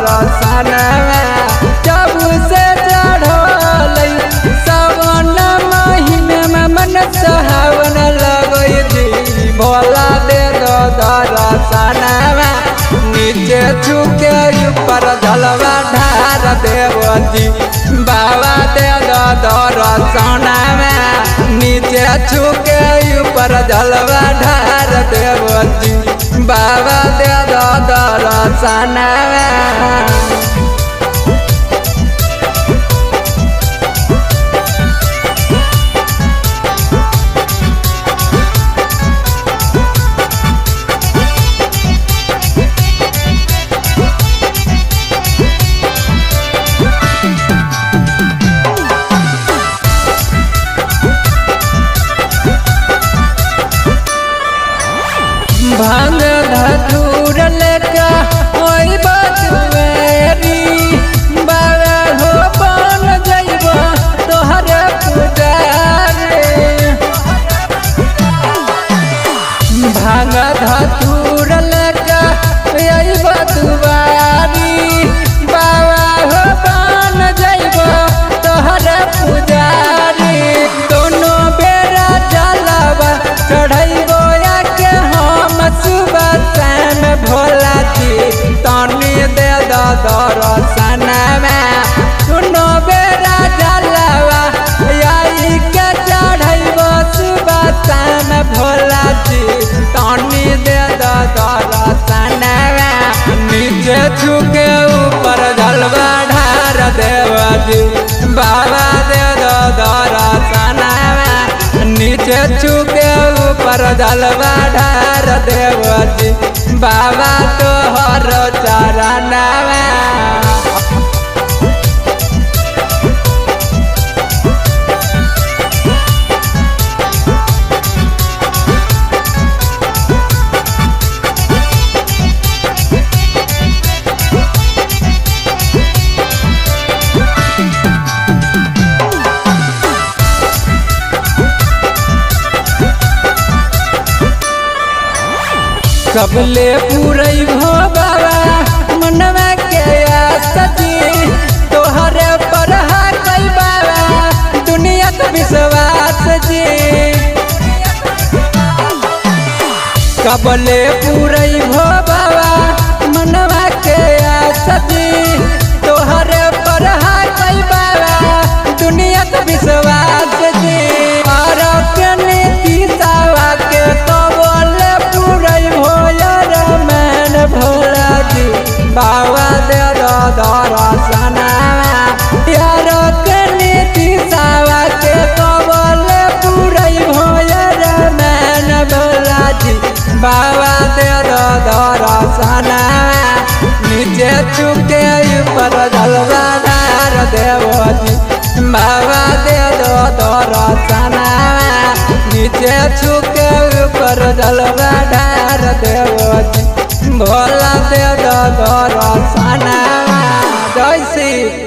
दर्शनवा जब से चढ़ल सावन महीना मन सुहावन लगई जी भोला दे दो दर्शनवा नीचे झुके ऊपर जलवा ढार देवती बाबा दे दो दर्शनवा नीचे झुके ऊपर जलवा ढार देवती बाबा दे दो दर्शनवा भांग धतूर लेका ओई बतुएरी बाबा हो बन जइब तोहर पुजारी भांग धतूर लेका ओई बतुआरी बाबा हो बन जइब तोहर पुजारी दोनों बेरा जलवा चढ़इबो सुबह शाम भोला जी तनी दे दो दर्शनवा सुनो बेरा जलवा यही के चढ़इबो सुबह शाम भोला जी तनी दे दो दर्शनवा नीचे झुके ऊपर जलवा ढार देवा जी बाबा दे दो दर्शनवा नीचे झुके ऊपर जलवा ढार देवती बाबा तोहर चरणवा कबले पूरई भो बाबा मनवा के सजी तोहरे पर कई बाबा दुनिया का विश्वास जी कबले पूरई भो बाबा मनवा के सजी तोहरे पर कई बाबा दुनिया का विश्वास जी और के नीति सावा के तो बोले पूरई भोला जी बाबा दे दो दर्शनवा यार के नीति सावा के कबले पूरई भोला मैन भोला जी बाबा दे दो दर्शनवा नीचे झुके ऊपर जलवा ढार देवती बाबा दे दो दर्शनवा नीचे झुके ऊपर जलवा ढार देवती भोला दे दो दर्शनवा जय श्री